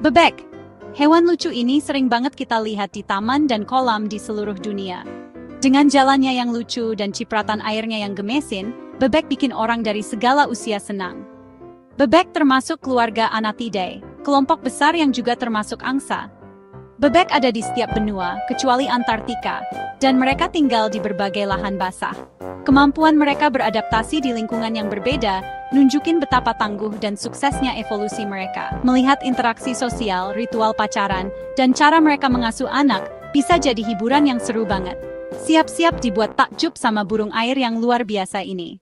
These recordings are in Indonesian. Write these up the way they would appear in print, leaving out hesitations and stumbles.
Bebek. Hewan lucu ini sering banget kita lihat di taman dan kolam di seluruh dunia. Dengan jalannya yang lucu dan cipratan airnya yang gemesin, bebek bikin orang dari segala usia senang. Bebek termasuk keluarga Anatidae, kelompok besar yang juga termasuk angsa. Bebek ada di setiap benua, kecuali Antartika, dan mereka tinggal di berbagai lahan basah. Kemampuan mereka beradaptasi di lingkungan yang berbeda, nunjukin betapa tangguh dan suksesnya evolusi mereka. Melihat interaksi sosial, ritual pacaran, dan cara mereka mengasuh anak, bisa jadi hiburan yang seru banget. Siap-siap dibuat takjub sama burung air yang luar biasa ini.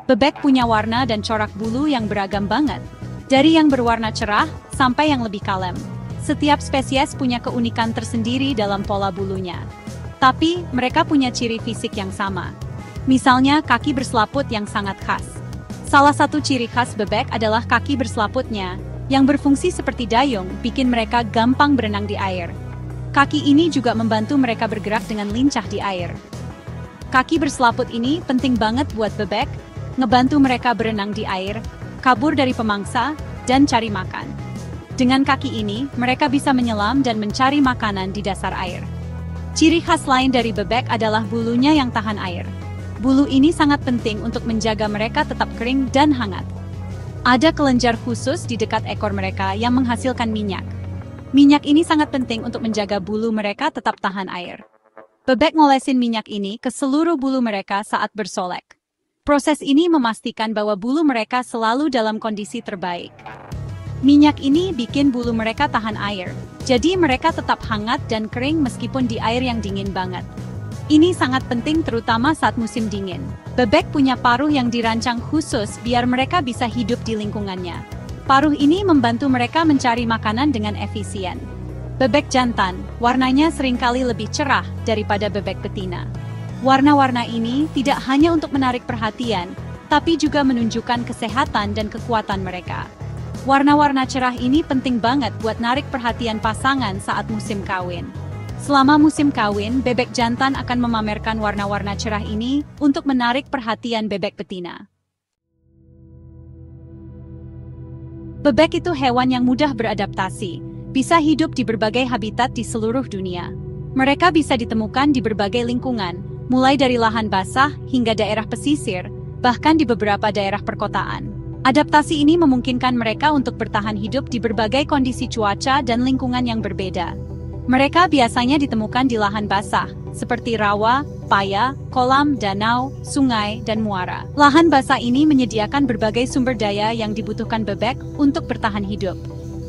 Bebek punya warna dan corak bulu yang beragam banget. Dari yang berwarna cerah, sampai yang lebih kalem. Setiap spesies punya keunikan tersendiri dalam pola bulunya. Tapi, mereka punya ciri fisik yang sama. Misalnya, kaki berselaput yang sangat khas. Salah satu ciri khas bebek adalah kaki berselaputnya, yang berfungsi seperti dayung, bikin mereka gampang berenang di air. Kaki ini juga membantu mereka bergerak dengan lincah di air. Kaki berselaput ini penting banget buat bebek, ngebantu mereka berenang di air, kabur dari pemangsa, dan cari makan. Dengan kaki ini, mereka bisa menyelam dan mencari makanan di dasar air. Ciri khas lain dari bebek adalah bulunya yang tahan air. Bulu ini sangat penting untuk menjaga mereka tetap kering dan hangat. Ada kelenjar khusus di dekat ekor mereka yang menghasilkan minyak. Minyak ini sangat penting untuk menjaga bulu mereka tetap tahan air. Bebek ngolesin minyak ini ke seluruh bulu mereka saat bersolek. Proses ini memastikan bahwa bulu mereka selalu dalam kondisi terbaik. Minyak ini bikin bulu mereka tahan air, jadi mereka tetap hangat dan kering meskipun di air yang dingin banget. Ini sangat penting terutama saat musim dingin. Bebek punya paruh yang dirancang khusus biar mereka bisa hidup di lingkungannya. Paruh ini membantu mereka mencari makanan dengan efisien. Bebek jantan, warnanya seringkali lebih cerah daripada bebek betina. Warna-warna ini tidak hanya untuk menarik perhatian, tapi juga menunjukkan kesehatan dan kekuatan mereka. Warna-warna cerah ini penting banget buat narik perhatian pasangan saat musim kawin. Selama musim kawin, bebek jantan akan memamerkan warna-warna cerah ini untuk menarik perhatian bebek betina. Bebek itu hewan yang mudah beradaptasi, bisa hidup di berbagai habitat di seluruh dunia. Mereka bisa ditemukan di berbagai lingkungan, mulai dari lahan basah hingga daerah pesisir, bahkan di beberapa daerah perkotaan. Adaptasi ini memungkinkan mereka untuk bertahan hidup di berbagai kondisi cuaca dan lingkungan yang berbeda. Mereka biasanya ditemukan di lahan basah, seperti rawa, paya, kolam, danau, sungai, dan muara. Lahan basah ini menyediakan berbagai sumber daya yang dibutuhkan bebek untuk bertahan hidup.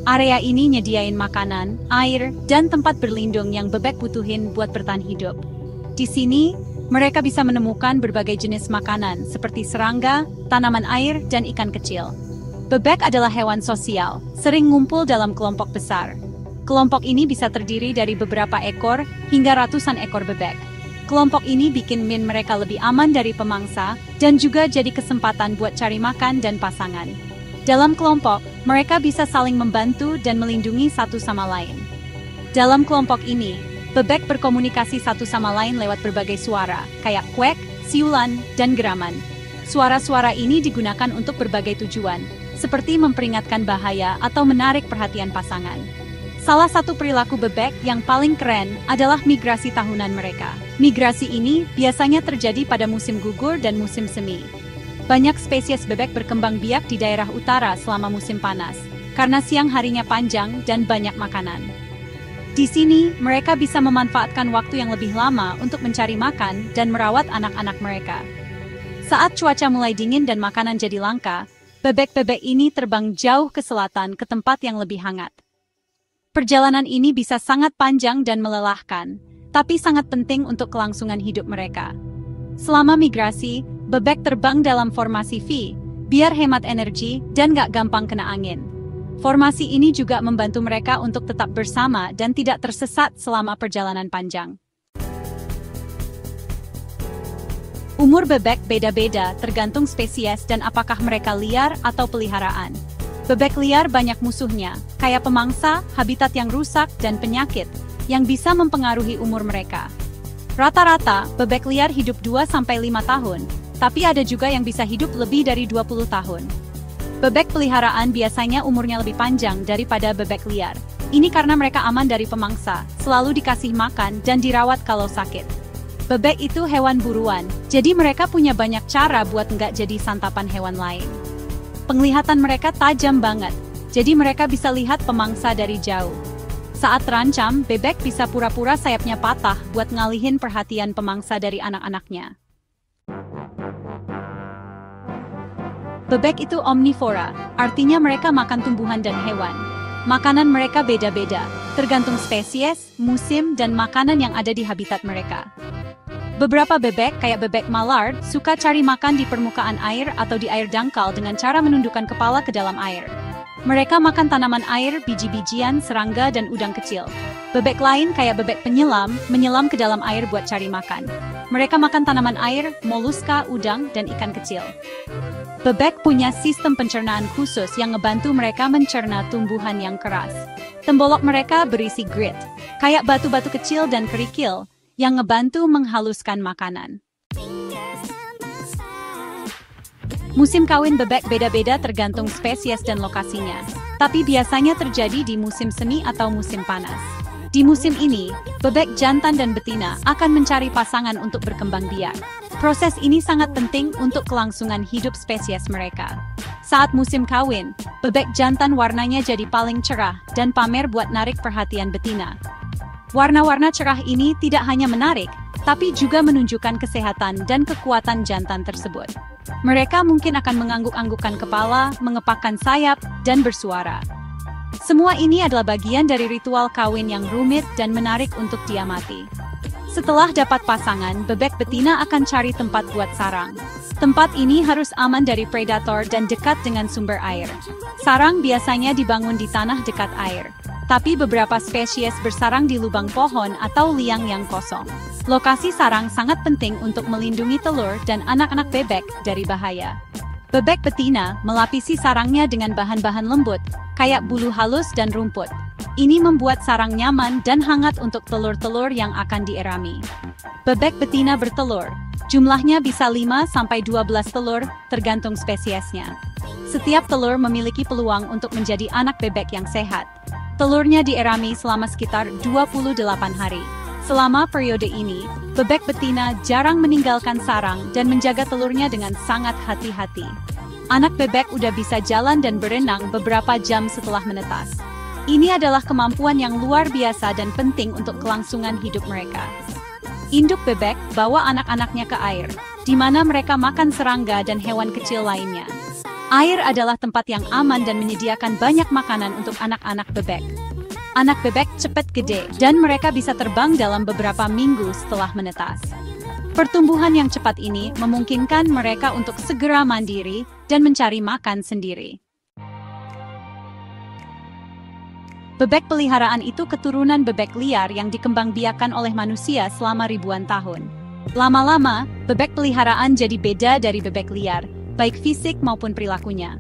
Area ini nyediain makanan, air, dan tempat berlindung yang bebek butuhin buat bertahan hidup. Di sini, mereka bisa menemukan berbagai jenis makanan seperti serangga, tanaman air, dan ikan kecil. Bebek adalah hewan sosial, sering ngumpul dalam kelompok besar. Kelompok ini bisa terdiri dari beberapa ekor hingga ratusan ekor bebek. Kelompok ini bikin mereka lebih aman dari pemangsa dan juga jadi kesempatan buat cari makan dan pasangan. Dalam kelompok, mereka bisa saling membantu dan melindungi satu sama lain. Dalam kelompok ini, bebek berkomunikasi satu sama lain lewat berbagai suara, kayak kuek, siulan, dan geraman. Suara-suara ini digunakan untuk berbagai tujuan, seperti memperingatkan bahaya atau menarik perhatian pasangan. Salah satu perilaku bebek yang paling keren adalah migrasi tahunan mereka. Migrasi ini biasanya terjadi pada musim gugur dan musim semi. Banyak spesies bebek berkembang biak di daerah utara selama musim panas, karena siang harinya panjang dan banyak makanan. Di sini, mereka bisa memanfaatkan waktu yang lebih lama untuk mencari makan dan merawat anak-anak mereka. Saat cuaca mulai dingin dan makanan jadi langka, bebek-bebek ini terbang jauh ke selatan ke tempat yang lebih hangat. Perjalanan ini bisa sangat panjang dan melelahkan, tapi sangat penting untuk kelangsungan hidup mereka. Selama migrasi, bebek terbang dalam formasi V, biar hemat energi dan gak gampang kena angin. Formasi ini juga membantu mereka untuk tetap bersama dan tidak tersesat selama perjalanan panjang. Umur bebek beda-beda tergantung spesies dan apakah mereka liar atau peliharaan. Bebek liar banyak musuhnya, kayak pemangsa, habitat yang rusak, dan penyakit, yang bisa mempengaruhi umur mereka. Rata-rata, bebek liar hidup 2-5 tahun, tapi ada juga yang bisa hidup lebih dari 20 tahun. Bebek peliharaan biasanya umurnya lebih panjang daripada bebek liar. Ini karena mereka aman dari pemangsa, selalu dikasih makan dan dirawat kalau sakit. Bebek itu hewan buruan, jadi mereka punya banyak cara buat nggak jadi santapan hewan lain. Penglihatan mereka tajam banget, jadi mereka bisa lihat pemangsa dari jauh. Saat terancam, bebek bisa pura-pura sayapnya patah buat ngalihin perhatian pemangsa dari anak-anaknya. Bebek itu omnivora, artinya mereka makan tumbuhan dan hewan. Makanan mereka beda-beda, tergantung spesies, musim, dan makanan yang ada di habitat mereka. Beberapa bebek, kayak bebek mallard, suka cari makan di permukaan air atau di air dangkal dengan cara menundukkan kepala ke dalam air. Mereka makan tanaman air, biji-bijian, serangga, dan udang kecil. Bebek lain, kayak bebek penyelam, menyelam ke dalam air buat cari makan. Mereka makan tanaman air, moluska, udang, dan ikan kecil. Bebek punya sistem pencernaan khusus yang ngebantu mereka mencerna tumbuhan yang keras. Tembolok mereka berisi grit, kayak batu-batu kecil dan kerikil, yang ngebantu menghaluskan makanan. Musim kawin bebek beda-beda tergantung spesies dan lokasinya, tapi biasanya terjadi di musim semi atau musim panas. Di musim ini, bebek jantan dan betina akan mencari pasangan untuk berkembang biak. Proses ini sangat penting untuk kelangsungan hidup spesies mereka. Saat musim kawin, bebek jantan warnanya jadi paling cerah dan pamer buat narik perhatian betina. Warna-warna cerah ini tidak hanya menarik, tapi juga menunjukkan kesehatan dan kekuatan jantan tersebut. Mereka mungkin akan mengangguk-anggukkan kepala, mengepakkan sayap, dan bersuara. Semua ini adalah bagian dari ritual kawin yang rumit dan menarik untuk diamati. Setelah dapat pasangan, bebek betina akan cari tempat buat sarang. Tempat ini harus aman dari predator dan dekat dengan sumber air. Sarang biasanya dibangun di tanah dekat air, tapi beberapa spesies bersarang di lubang pohon atau liang yang kosong. Lokasi sarang sangat penting untuk melindungi telur dan anak-anak bebek dari bahaya. Bebek betina melapisi sarangnya dengan bahan-bahan lembut, kayak bulu halus dan rumput. Ini membuat sarang nyaman dan hangat untuk telur-telur yang akan dierami. Bebek betina bertelur. Jumlahnya bisa 5-12 telur, tergantung spesiesnya. Setiap telur memiliki peluang untuk menjadi anak bebek yang sehat. Telurnya dierami selama sekitar 28 hari. Selama periode ini, bebek betina jarang meninggalkan sarang dan menjaga telurnya dengan sangat hati-hati. Anak bebek udah bisa jalan dan berenang beberapa jam setelah menetas. Ini adalah kemampuan yang luar biasa dan penting untuk kelangsungan hidup mereka. Induk bebek bawa anak-anaknya ke air, di mana mereka makan serangga dan hewan kecil lainnya. Air adalah tempat yang aman dan menyediakan banyak makanan untuk anak-anak bebek. Anak bebek cepat gede, dan mereka bisa terbang dalam beberapa minggu setelah menetas. Pertumbuhan yang cepat ini memungkinkan mereka untuk segera mandiri dan mencari makan sendiri. Bebek peliharaan itu keturunan bebek liar yang dikembangbiakan oleh manusia selama ribuan tahun. Lama-lama, bebek peliharaan jadi beda dari bebek liar, baik fisik maupun perilakunya.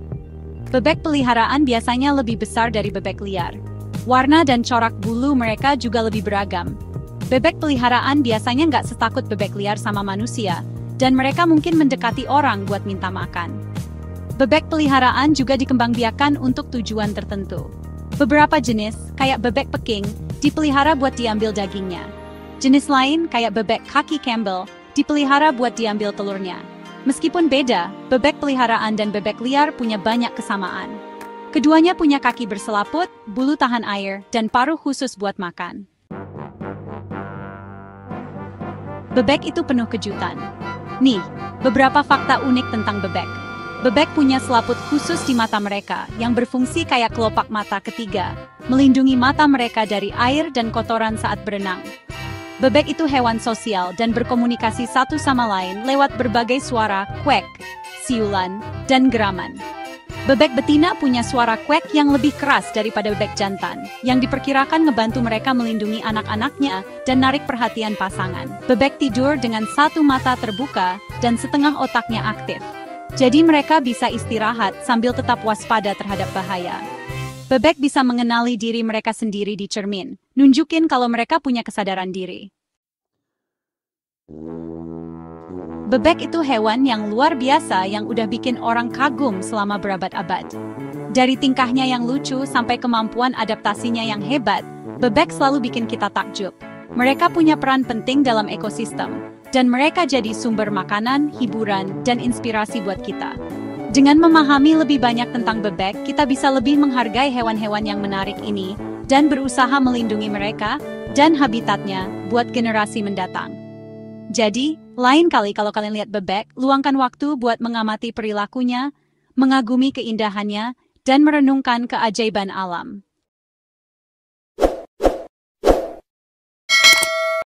Bebek peliharaan biasanya lebih besar dari bebek liar. Warna dan corak bulu mereka juga lebih beragam. Bebek peliharaan biasanya nggak setakut bebek liar sama manusia, dan mereka mungkin mendekati orang buat minta makan. Bebek peliharaan juga dikembangbiakan untuk tujuan tertentu. Beberapa jenis, kayak bebek Peking, dipelihara buat diambil dagingnya. Jenis lain, kayak bebek kaki Campbell, dipelihara buat diambil telurnya. Meskipun beda, bebek peliharaan dan bebek liar punya banyak kesamaan. Keduanya punya kaki berselaput, bulu tahan air, dan paruh khusus buat makan. Bebek itu penuh kejutan. Nih, beberapa fakta unik tentang bebek. Bebek punya selaput khusus di mata mereka yang berfungsi kayak kelopak mata ketiga, melindungi mata mereka dari air dan kotoran saat berenang. Bebek itu hewan sosial dan berkomunikasi satu sama lain lewat berbagai suara, kuek, siulan, dan geraman. Bebek betina punya suara kuek yang lebih keras daripada bebek jantan, yang diperkirakan ngebantu mereka melindungi anak-anaknya dan narik perhatian pasangan. Bebek tidur dengan satu mata terbuka dan setengah otaknya aktif. Jadi mereka bisa istirahat sambil tetap waspada terhadap bahaya. Bebek bisa mengenali diri mereka sendiri di cermin, nunjukin kalau mereka punya kesadaran diri. Bebek itu hewan yang luar biasa yang udah bikin orang kagum selama berabad-abad. Dari tingkahnya yang lucu sampai kemampuan adaptasinya yang hebat, bebek selalu bikin kita takjub. Mereka punya peran penting dalam ekosistem, dan mereka jadi sumber makanan, hiburan, dan inspirasi buat kita. Dengan memahami lebih banyak tentang bebek, kita bisa lebih menghargai hewan-hewan yang menarik ini, dan berusaha melindungi mereka dan habitatnya buat generasi mendatang. Jadi, lain kali kalau kalian lihat bebek, luangkan waktu buat mengamati perilakunya, mengagumi keindahannya, dan merenungkan keajaiban alam.